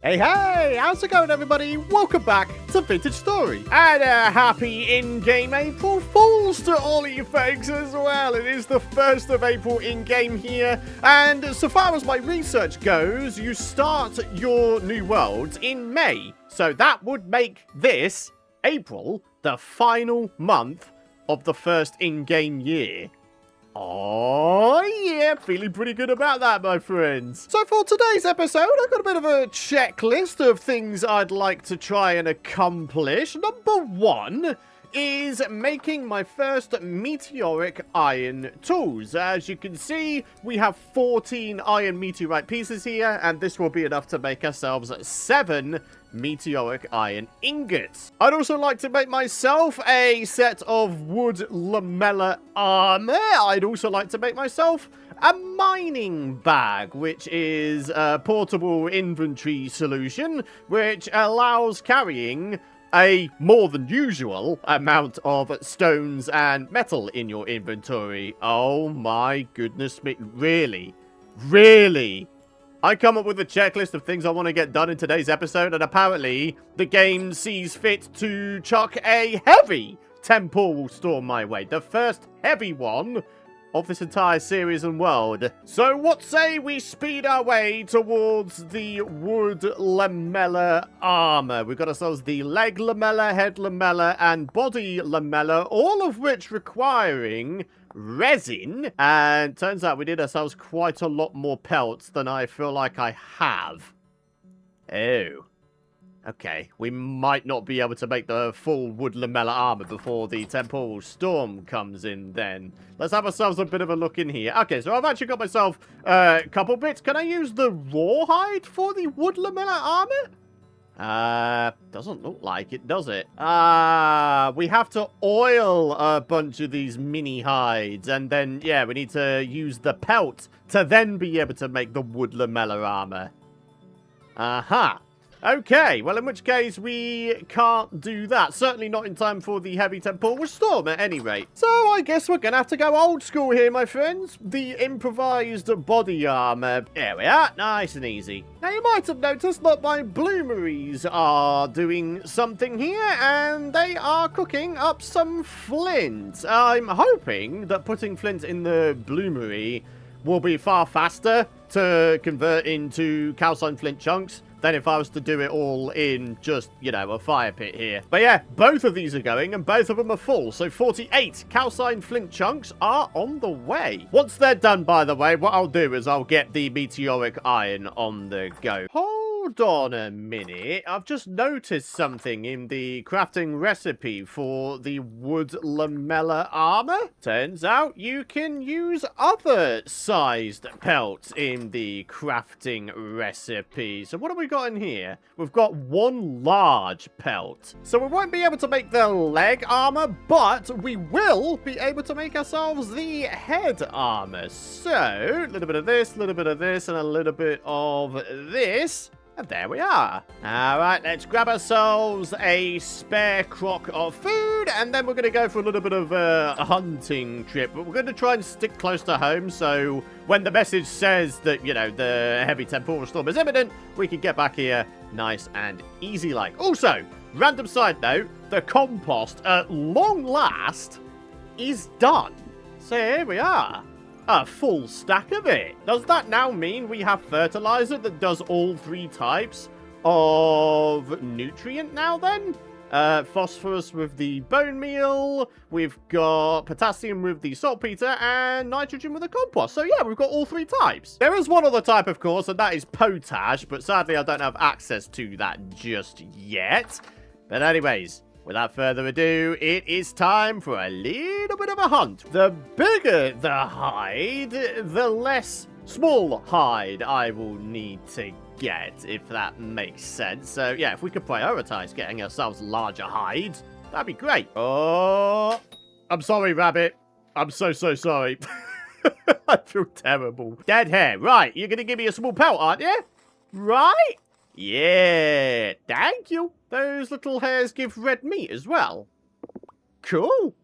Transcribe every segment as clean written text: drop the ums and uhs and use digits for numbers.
Hey, how's it going, everybody? Welcome back to Vintage Story. And a happy in-game April Fools to all of you folks as well. It is the 1st of April in-game here. And so far as my research goes, you start your new worlds in May. So that would make this, April, the final month of the first in-game year. Oh, yeah, feeling pretty good about that, my friends. So for today's episode, I've got a bit of a checklist of things I'd like to try and accomplish. Number one is making my first meteoric iron tools. As you can see, we have 14 iron meteorite pieces here, and this will be enough to make ourselves 7 meteoric iron ingots. I'd also like to make myself a set of wood lamella armor. I'd also like to make myself a mining bag, which is a portable inventory solution, which allows carrying a more than usual amount of stones and metal in your inventory. Oh my goodness me. Really? I come up with a checklist of things I want to get done in today's episode, and apparently the game sees fit to chuck a heavy temporal storm my way. The first heavy one of this entire series and world. So what say we speed our way towards the wood lamella armor. We've got ourselves the leg lamella, head lamella, and body lamella, all of which requiring resin. And turns out we did ourselves quite a lot more pelts than I feel like I have. Oh. Okay, we might not be able to make the full wood lamella armor before the temporal storm comes in then. Let's have ourselves a bit of a look in here. Okay, so I've actually got myself a couple bits. Can I use the rawhide for the wood lamella armor? Doesn't look like it, does it? We have to oil a bunch of these mini hides, and then, yeah, we need to use the pelt to then be able to make the wood lamella armor. Aha. Okay, well, in which case we can't do that. Certainly not in time for the heavy temporal storm at any rate. So I guess we're going to have to go old school here, my friends. The improvised body armor. There we are. Nice and easy. Now, you might have noticed that my bloomeries are doing something here, and they are cooking up some flint. I'm hoping that putting flint in the bloomery will be far faster to convert into calcined flint chunks than if I was to do it all in just, you know, a fire pit here. But yeah, both of these are going, and both of them are full. So 48 calcined flint chunks are on the way. Once they're done, by the way, what I'll do is I'll get the meteoric iron on the go. Hold on a minute. I've just noticed something in the crafting recipe for the wood lamella armor. Turns out you can use other sized pelts in the crafting recipe. So what have we got in here? We've got one large pelt. So we won't be able to make the leg armor, but we will be able to make ourselves the head armor. So a little bit of this, and a little bit of this. And there we are. All right, let's grab ourselves a spare crock of food, and then we're going to go for a little bit of a hunting trip. But we're going to try and stick close to home, so when the message says that, you know, the heavy temporal storm is imminent, we can get back here nice and easy like. Also, random side note, the compost, at long last, is done. So here we are. A full stack of it. Does that now mean we have fertilizer that does all 3 types of nutrient now then? Phosphorus with the bone meal, we've got potassium with the saltpeter, and nitrogen with the compost. So yeah, we've got all 3 types. There is one other type, of course, and that is potash, but sadly I don't have access to that just yet. But anyways, without further ado, it is time for a little bit of a hunt. The bigger the hide, the less small hide I will need to get, if that makes sense. So yeah, if we could prioritize getting ourselves larger hides, that'd be great. Oh, I'm sorry, Rabbit. I'm so sorry. I feel terrible. Dead hair. Right, you're going to give me a small pelt, aren't you? Right? Yeah, thank you. Those little hairs give red meat as well. Cool.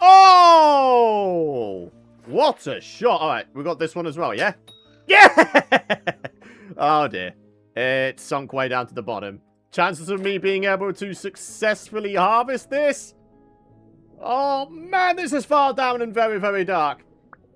Oh! What a shot. All right, we got this one as well, yeah? Yeah! Oh, dear. It's sunk way down to the bottom. Chances of me being able to successfully harvest this? Oh, man, this is far down and very, very dark.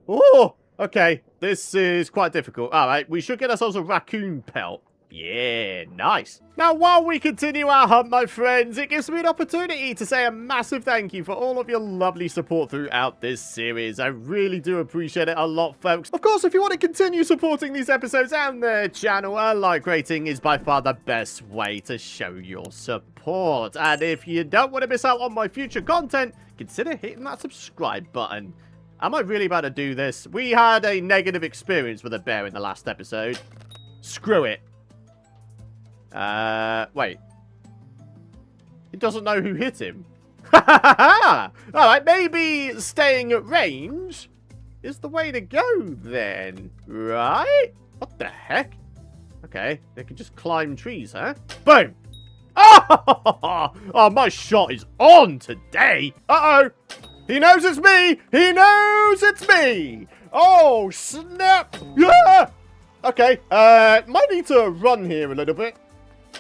Oh, okay. This is quite difficult. All right, we should get ourselves a raccoon pelt. Yeah, nice. Now, while we continue our hunt, my friends, it gives me an opportunity to say a massive thank you for all of your lovely support throughout this series. I really do appreciate it a lot, folks. Of course, if you want to continue supporting these episodes and the channel, a like rating is by far the best way to show your support. And if you don't want to miss out on my future content, consider hitting that subscribe button. Am I really about to do this? We had a negative experience with a bear in the last episode. Screw it. Wait. He doesn't know who hit him. Alright, maybe staying at range is the way to go then. Right? What the heck? Okay, they can just climb trees, huh? Boom! Oh, oh, my shot is on today. Uh-oh. He knows it's me. He knows it's me. Oh, snap. Yeah. Okay, might need to run here a little bit.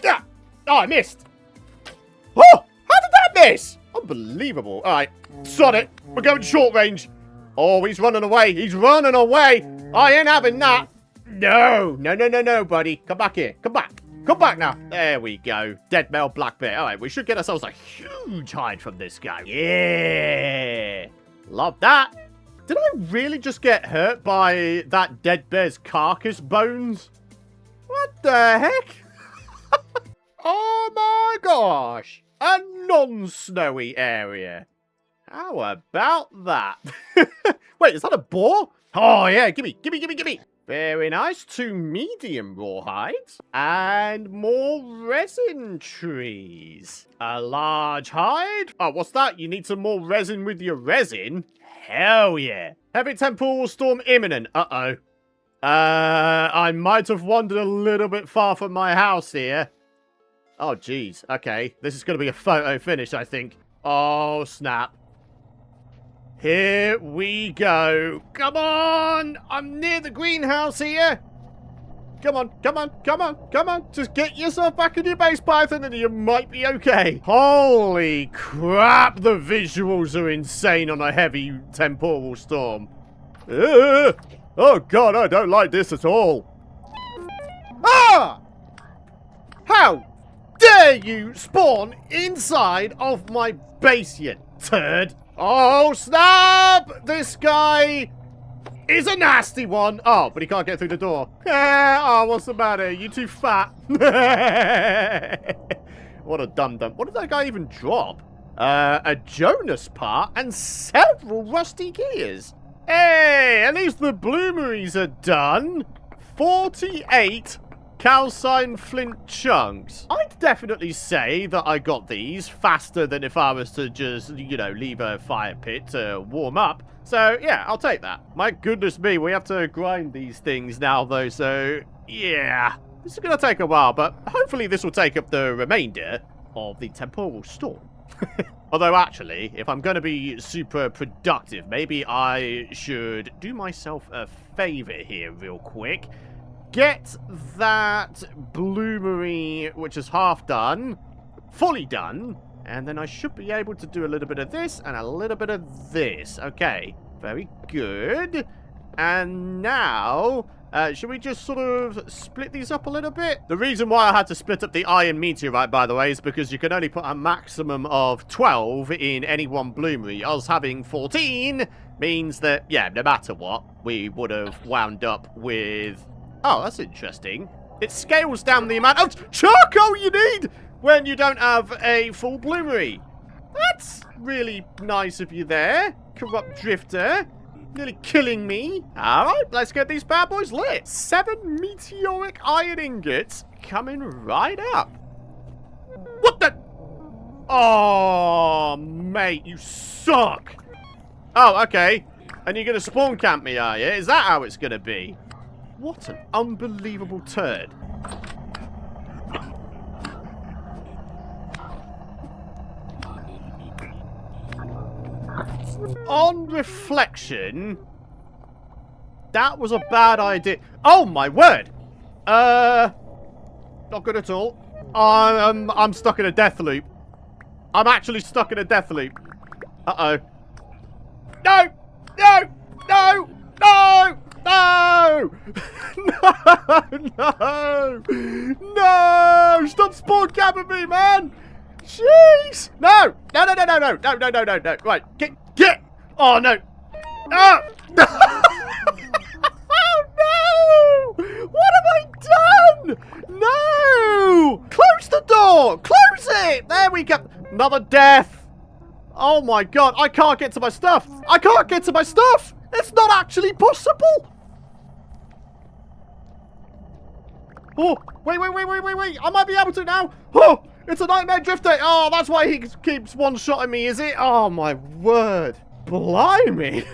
Yeah. Oh, I missed. Oh, how did that miss? Unbelievable. All right, sod it. We're going short range. Oh, he's running away. He's running away. I ain't having that. No, no, no, no, no, buddy. Come back here. Come back. Come back now. There we go. Dead male black bear. All right, we should get ourselves a huge hide from this guy. Yeah. Love that. Did I really just get hurt by that dead bear's carcass bones? What the heck? Oh my gosh. A non-snowy area. How about that? Wait, is that a boar? Oh yeah, gimme, gimme, gimme, gimme. Very nice. 2 medium rawhides. And more resin trees. A large hide. Oh, what's that? You need some more resin with your resin? Hell yeah. Heavy temporal storm imminent. Uh-oh. I might have wandered a little bit far from my house here. Oh, jeez. Okay. This is going to be a photo finish, I think. Oh, snap. Here we go. Come on! I'm near the greenhouse here. Come on, come on, come on, come on. Just get yourself back in your base, Python, and you might be okay. Holy crap, the visuals are insane on a heavy temporal storm. Oh, God, I don't like this at all. Ah! How dare you spawn inside of my base, you turd? Oh, snap! This guy is a nasty one. Oh, but he can't get through the door. Oh, what's the matter? You too fat. What a dum-dum. What did that guy even drop? A Jonas part and several rusty gears. Hey, at least the bloomeries are done. 48 calcine flint chunks. I'd definitely say that I got these faster than if I was to just, you know, leave a fire pit to warm up. So, yeah, I'll take that. My goodness me, we have to grind these things now, though, so, yeah. This is going to take a while, but hopefully this will take up the remainder of the temporal storm. Although, actually, if I'm going to be super productive, maybe I should do myself a favor here real quick. Get that bloomery, which is half done, fully done, and then I should be able to do a little bit of this and a little bit of this. Okay, very good. And now, should we just sort of split these up a little bit? The reason why I had to split up the iron meteorite, by the way, is because you can only put a maximum of 12 in any one bloomery. Us having 14 means that, yeah, no matter what, we would have wound up with... Oh, that's interesting. It scales down the amount of charcoal you need when you don't have a full bloomery. That's really nice of you there, corrupt drifter. Nearly killing me. Alright, let's get these bad boys lit. 7 meteoric iron ingots coming right up. What the? Oh, mate, you suck. Oh, okay. And you're going to spawn camp me, are you? Is that how it's going to be? What an unbelievable turd. On reflection, that was a bad idea. Oh, my word. Not good at all. I'm stuck in a death loop. I'm actually stuck in a death loop. Uh-oh. No! No! No! No! No! No! No! Stop spawn camping me, man! Jeez! No! No, no, no, no, no, no, no, no, no, no. Right, get! Oh, no. Ah! No! Oh, no! What have I done? No! Close the door! Close it! There we go. Another death. Oh, my God. I can't get to my stuff. I can't get to my stuff. It's not actually possible. Oh, wait. I might be able to now. Oh, it's a nightmare drifter. Oh, that's why he keeps one-shotting me, is it? Oh, my word. Blimey.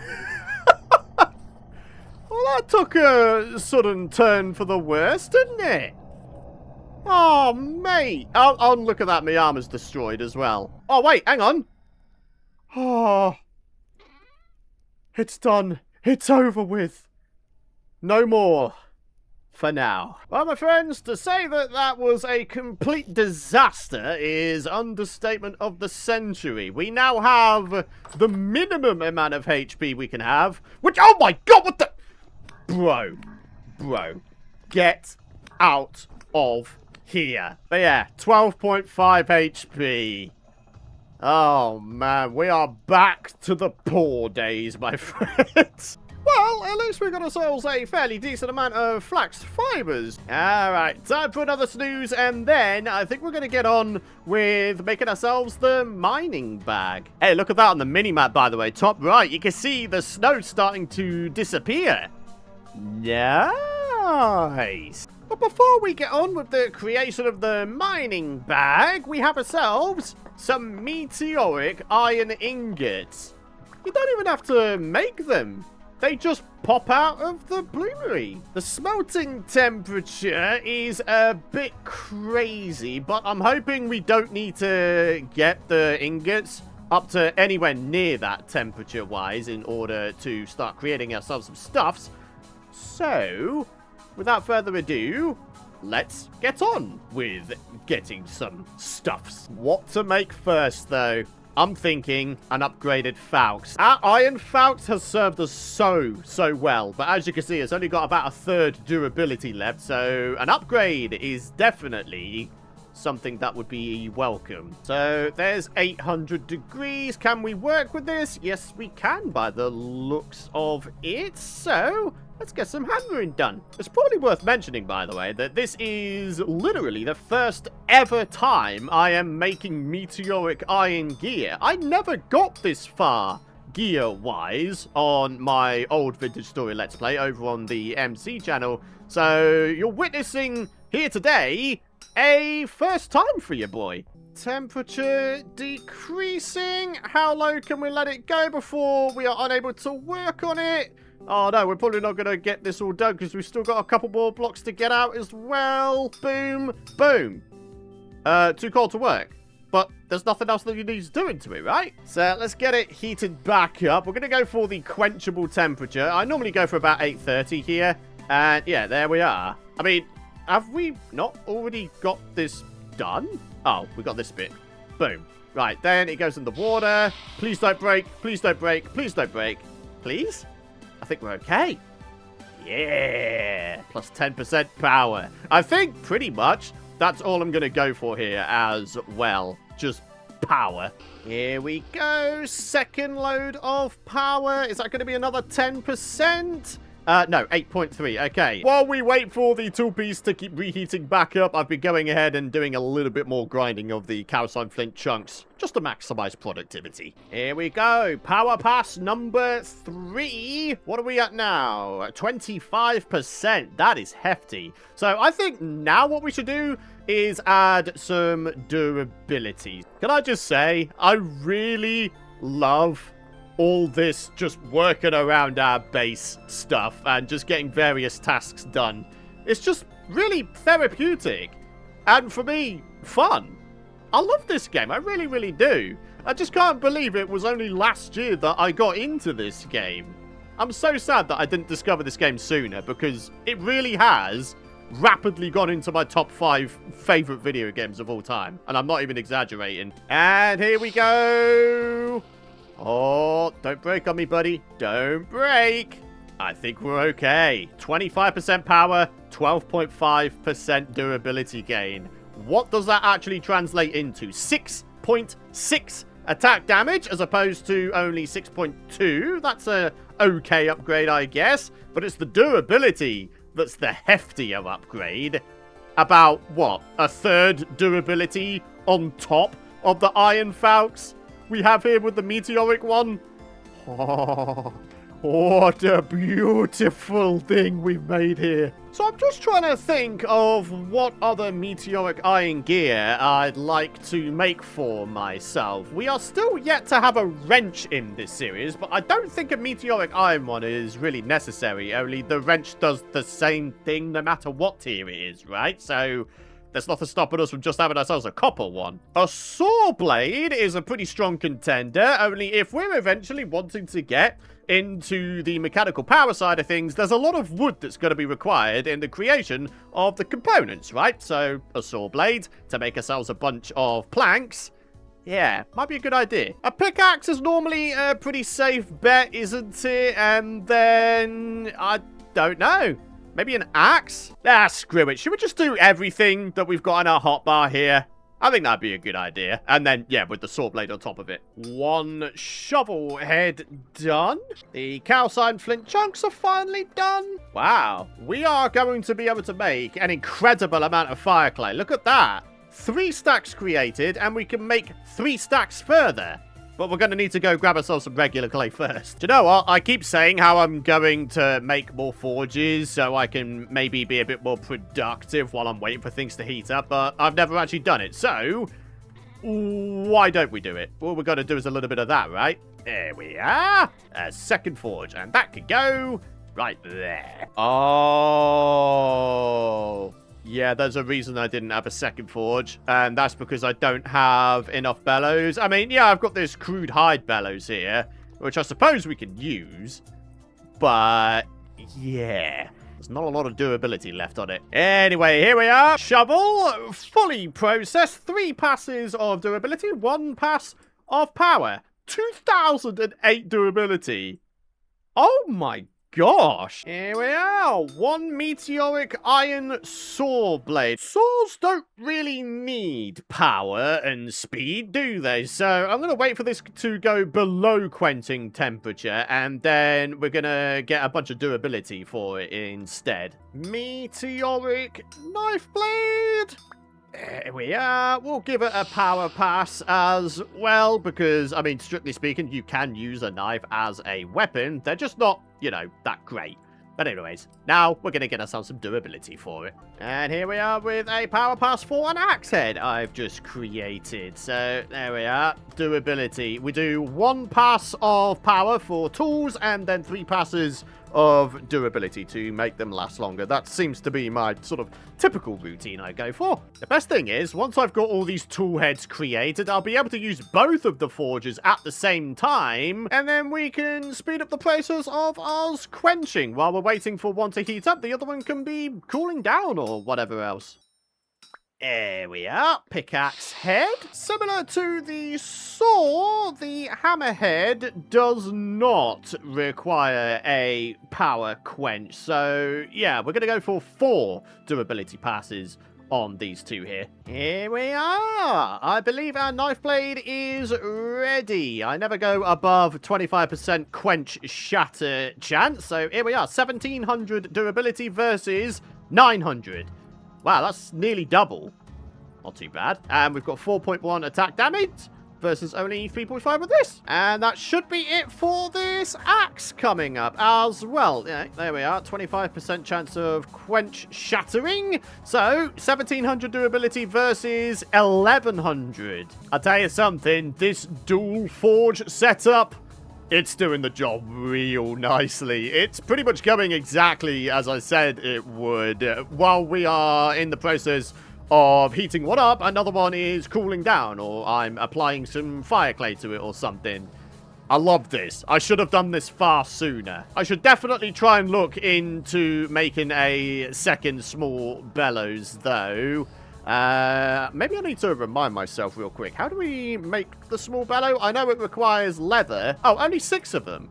Well, that took a sudden turn for the worse, didn't it? Oh, mate. Oh, look at that. My armor's destroyed as well. Oh, wait. Hang on. Oh. It's done. It's over with. No more. For now. Well, my friends, to say that that was a complete disaster is understatement of the century. We now have the minimum amount of HP we can have, which, oh my God, what the... Bro, get out of here. But yeah, 12.5 HP. Oh, man, we are back to the poor days, my friends. Well, at least we got ourselves a fairly decent amount of flax fibers. Alright, time for another snooze, and then I think we're going to get on with making ourselves the mining bag. Hey, look at that on the mini-map, by the way. Top right, you can see the snow starting to disappear. Nice. But before we get on with the creation of the mining bag, we have ourselves some meteoric iron ingots. You don't even have to make them. They just pop out of the bloomery. The smelting temperature is a bit crazy, but I'm hoping we don't need to get the ingots up to anywhere near that temperature-wise in order to start creating ourselves some stuffs. So, without further ado, let's get on with getting some stuffs. What to make first, though? I'm thinking an upgraded Falx. Our Iron Falx has served us so well, but as you can see, it's only got about a third durability left, so an upgrade is definitely something that would be welcome. So there's 800 degrees. Can we work with this? Yes, we can by the looks of it. So let's get some hammering done. It's probably worth mentioning, by the way, that this is literally the first ever time I am making meteoric iron gear. I never got this far gear-wise on my old Vintage Story Let's Play over on the MC channel. So you're witnessing here today a first time for you, boy. Temperature decreasing. How low can we let it go before we are unable to work on it? Oh, no, we're probably not going to get this all done because we've still got a couple more blocks to get out as well. Boom. Boom. Too cold to work. But there's nothing else that you need doing to it, right? So let's get it heated back up. We're going to go for the quenchable temperature. I normally go for about 830 here. And yeah, there we are. I mean, have we not already got this done? Oh, we got this bit. Boom. Right, then it goes in the water. Please don't break. Please don't break. Please don't break. Please? I think we're okay. Yeah. Plus 10% power. I think pretty much that's all I'm going to go for here as well. Just power. Here we go. Second load of power. Is that going to be another 10%? No, 8.3. Okay. While we wait for the tool piece to keep reheating back up, I've been going ahead and doing a little bit more grinding of the calcine flint chunks, just to maximize productivity. Here we go. Power pass number 3. What are we at now? 25%. That is hefty. So I think now what we should do is add some durability. Can I just say, I really love all this just working around our base stuff and just getting various tasks done. It's just really therapeutic. And for me, fun. I love this game. I really, really do. I just can't believe it was only last year that I got into this game. I'm so sad that I didn't discover this game sooner because it really has rapidly gone into my top 5 favorite video games of all time. And I'm not even exaggerating. And here we go. Oh, don't break on me, buddy. Don't break. I think we're okay. 25% power, 12.5% durability gain. What does that actually translate into? 6.6 attack damage as opposed to only 6.2. That's a okay upgrade, I guess. But it's the durability that's the heftier upgrade. About, what, a third durability on top of the Iron Falx we have here with the Meteoric one? Oh, what a beautiful thing we've made here. So I'm just trying to think of what other Meteoric Iron gear I'd like to make for myself. We are still yet to have a wrench in this series, but I don't think a Meteoric Iron one is really necessary. Only the wrench does the same thing no matter what tier it is, right? So there's nothing stopping us from just having ourselves a copper one. A saw blade is a pretty strong contender, only if we're eventually wanting to get into the mechanical power side of things, there's a lot of wood that's going to be required in the creation of the components, right? So a saw blade to make ourselves a bunch of planks. Yeah, might be a good idea. A pickaxe is normally a pretty safe bet, isn't it? And then, I don't know. Maybe an axe? Ah, screw it. Should we just do everything that we've got in our hotbar here? I think that'd be a good idea. And then, yeah, with the saw blade on top of it. One shovel head done. The calcine flint chunks are finally done. Wow. We are going to be able to make an incredible amount of fire clay. Look at that. 3 stacks created, and we can make 3 stacks further. But we're going to need to go grab ourselves some regular clay first. Do you know what? I keep saying how I'm going to make more forges so I can maybe be a bit more productive while I'm waiting for things to heat up, but I've never actually done it. So, why don't we do it? All we've got to do is a little bit of that, right? There we are. A second forge, and that could go right there. Oh, yeah, there's a reason I didn't have a second forge, and that's because I don't have enough bellows. I mean, yeah, I've got this crude hide bellows here, which I suppose we can use, but yeah, there's not a lot of durability left on it. Anyway, here we are. Shovel, fully processed, 3 passes of durability, 1 pass of power, 2008 durability. Oh my gosh. Here we are. 1 meteoric iron saw blade. Saws don't really need power and speed, do they? So I'm going to wait for this to go below quenching temperature, and then we're going to get a bunch of durability for it instead. Meteoric knife blade. There we are. We'll give it a power pass as well, because, I mean, strictly speaking, you can use a knife as a weapon. They're just not, you know, that great. But anyways, now we're going to get ourselves some durability for it. And here we are with a power pass for an axe head I've just created. So there we are. Durability. We do 1 pass of power for tools and then 3 passes of durability to make them last longer. That seems to be my sort of typical routine I go for. The best thing is, once I've got all these tool heads created, I'll be able to use both of the forges at the same time, and then we can speed up the process of us quenching. While we're waiting for one to heat up, the other one can be cooling down or whatever else. There we are. Pickaxe head. Similar to the saw, the hammerhead does not require a power quench. So, yeah, we're going to go for 4 durability passes on these 2 here. Here we are. I believe our knife blade is ready. I never go above 25% quench shatter chance. So, here we are. 1700 durability versus 900. Wow, that's nearly double. Not too bad. And we've got 4.1 attack damage versus only 3.5 with this. And that should be it for this axe coming up as well. Yeah, there we are. 25% chance of quench shattering. So, 1700 durability versus 1100. I'll tell you something. This dual forge setup, it's doing the job real nicely. It's pretty much going exactly as I said it would. While we are in the process of heating one up, another one is cooling down, or I'm applying some fire clay to it or something. I love this. I should have done this far sooner. I should definitely try and look into making a second small bellows, though. Maybe I need to remind myself real quick. How do we make the small bellow? I know it requires leather. Oh, only 6 of them.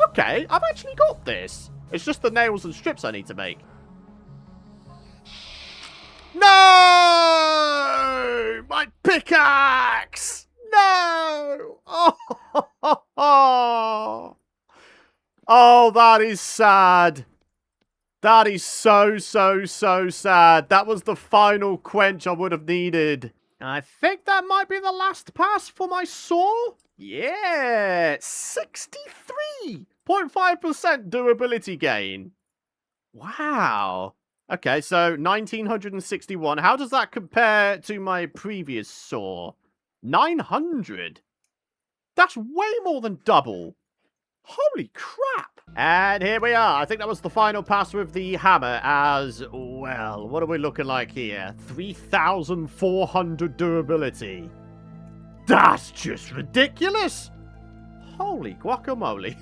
Okay, I've actually got this. It's just the nails and strips I need to make. No! My pickaxe! No! Oh, oh, that is sad. That is so sad. That was the final quench I would have needed. I think that might be the last pass for my saw. Yeah, 63.5% durability gain. Wow. Okay, so 1961. How does that compare to my previous saw? 900. That's way more than double. Holy crap. And here we are. I think that was the final pass with the hammer as well. What are we looking like here? 3,400 durability. That's just ridiculous. Holy guacamole.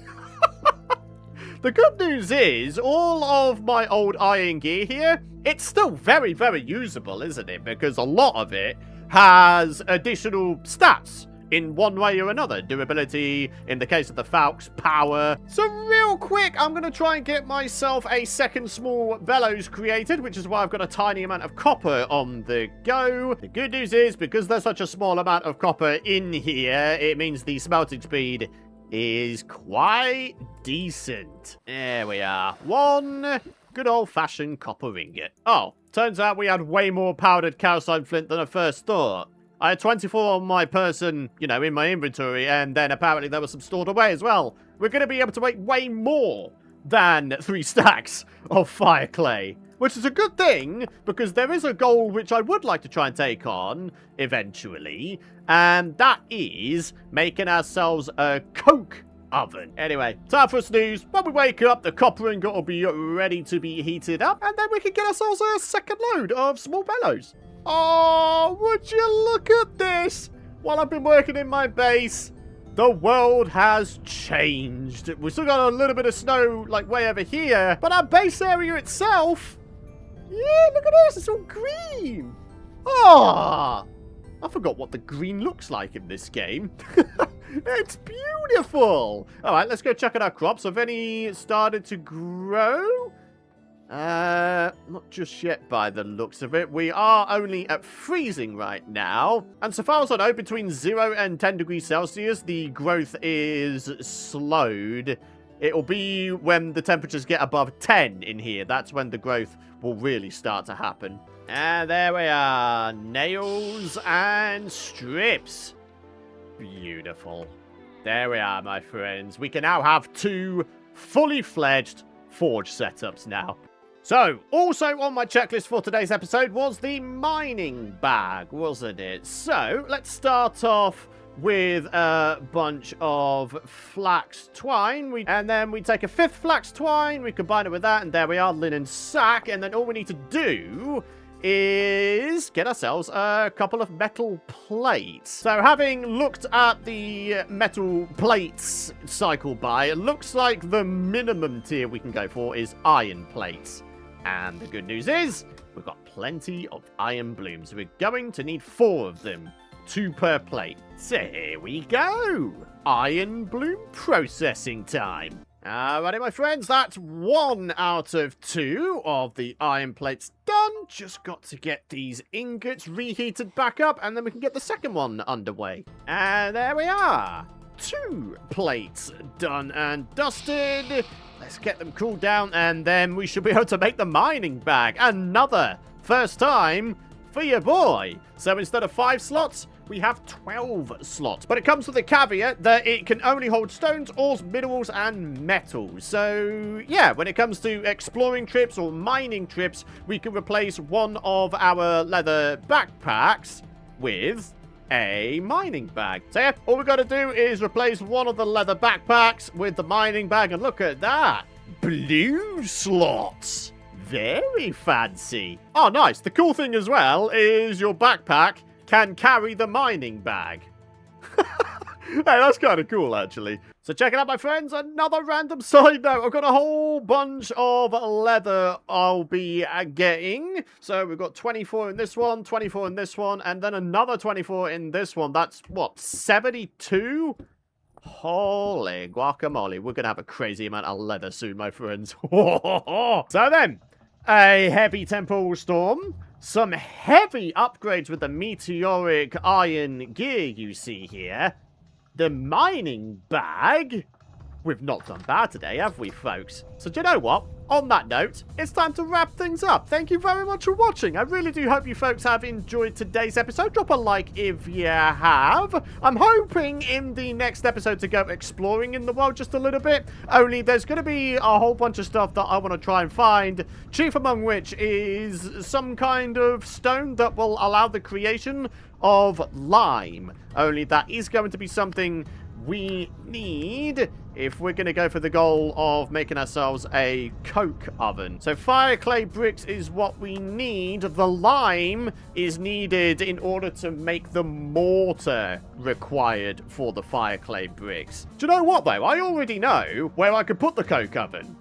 The good news is, all of my old iron gear here, it's still very, very usable, isn't it? Because a lot of it has additional stats in one way or another. Durability, in the case of the Falx, power. So real quick, I'm going to try and get myself a second small bellows created, which is why I've got a tiny amount of copper on the go. The good news is, because there's such a small amount of copper in here, it means the smelting speed is quite decent. There we are. One good old-fashioned copper ingot. Oh, turns out we had way more powdered calcite flint than I first thought. I had 24 on my person, you know, in my inventory, and then apparently there was some stored away as well. We're going to be able to make way more than 3 stacks of fire clay, which is a good thing, because there is a goal which I would like to try and take on eventually, and that is making ourselves a coke oven. Anyway, time for a snooze. When we wake up, the copper ingot will be ready to be heated up, and then we can get ourselves a second load of small bellows. Oh, would you look at this? While I've been working in my base, the world has changed. We've still got a little bit of snow, like, way over here, but our base area itself, yeah, look at this, it's all green. Oh, I forgot what the green looks like in this game. It's beautiful. All right, let's go check out our crops. Have any started to grow? Not just yet by the looks of it. We are only at freezing right now. And so far as I know, between 0 and 10 degrees Celsius, the growth is slowed. It'll be when the temperatures get above 10 in here. That's when the growth will really start to happen. And there we are. Nails and strips. Beautiful. There we are, my friends. We can now have 2 fully fledged forge setups now. So, also on my checklist for today's episode was the mining bag, wasn't it? So, let's start off with a bunch of flax twine. And then we take a 5th flax twine, we combine it with that, and there we are, linen sack. And then all we need to do is get ourselves a couple of metal plates. So having looked at the metal plates cycle by, it looks like the minimum tier we can go for is iron plates. And the good news is, we've got plenty of iron blooms. We're going to need 4 of them, 2 per plate. So here we go. Iron bloom processing time. Alrighty, my friends, that's 1 out of 2 of the iron plates done. Just got to get these ingots reheated back up, and then we can get the second one underway. And there we are. 2 plates done and dusted. Let's get them cooled down, and then we should be able to make the mining bag. Another first time for your boy. So instead of 5 slots, we have 12 slots. But it comes with a caveat that it can only hold stones, ores, minerals, and metals. So, yeah, when it comes to exploring trips or mining trips, we can replace one of our leather backpacks with a mining bag. So, yeah, all we got to do is replace one of the leather backpacks with the mining bag. And look at that. Blue slots. Very fancy. Oh, nice. The cool thing as well is your backpack can carry the mining bag. Hey, that's kind of cool, actually. So check it out, my friends, another random side note. I've got a whole bunch of leather I'll be getting. So we've got 24 in this one, 24 in this one, and then another 24 in this one. That's, what, 72? Holy guacamole. We're going to have a crazy amount of leather soon, my friends. So then, a heavy temporal storm. Some heavy upgrades with the meteoric iron gear you see here. The mining bag? We've not done bad today, have we, folks? So do you know what? On that note, it's time to wrap things up. Thank you very much for watching. I really do hope you folks have enjoyed today's episode. Drop a like if you have. I'm hoping in the next episode to go exploring in the world just a little bit. Only there's going to be a whole bunch of stuff that I want to try and find. Chief among which is some kind of stone that will allow the creation of lime. Only that is going to be something we need if we're going to go for the goal of making ourselves a coke oven. So fire clay bricks is what we need. The lime is needed in order to make the mortar required for the fire clay bricks. Do you know what, though? I already know where I could put the coke oven.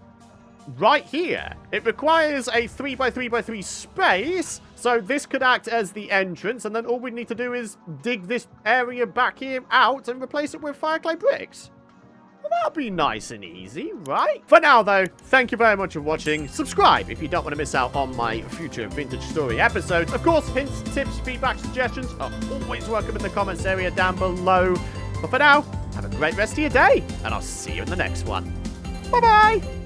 Right here. It requires a 3x3x3 space, so this could act as the entrance, and then all we need to do is dig this area back here out and replace it with fire clay bricks. Well, that'll be nice and easy, right? For now, though, thank you very much for watching. Subscribe if you don't want to miss out on my future Vintage Story episodes. Of course, hints, tips, feedback, suggestions are always welcome in the comments area down below. But for now, have a great rest of your day, and I'll see you in the next one. Bye-bye!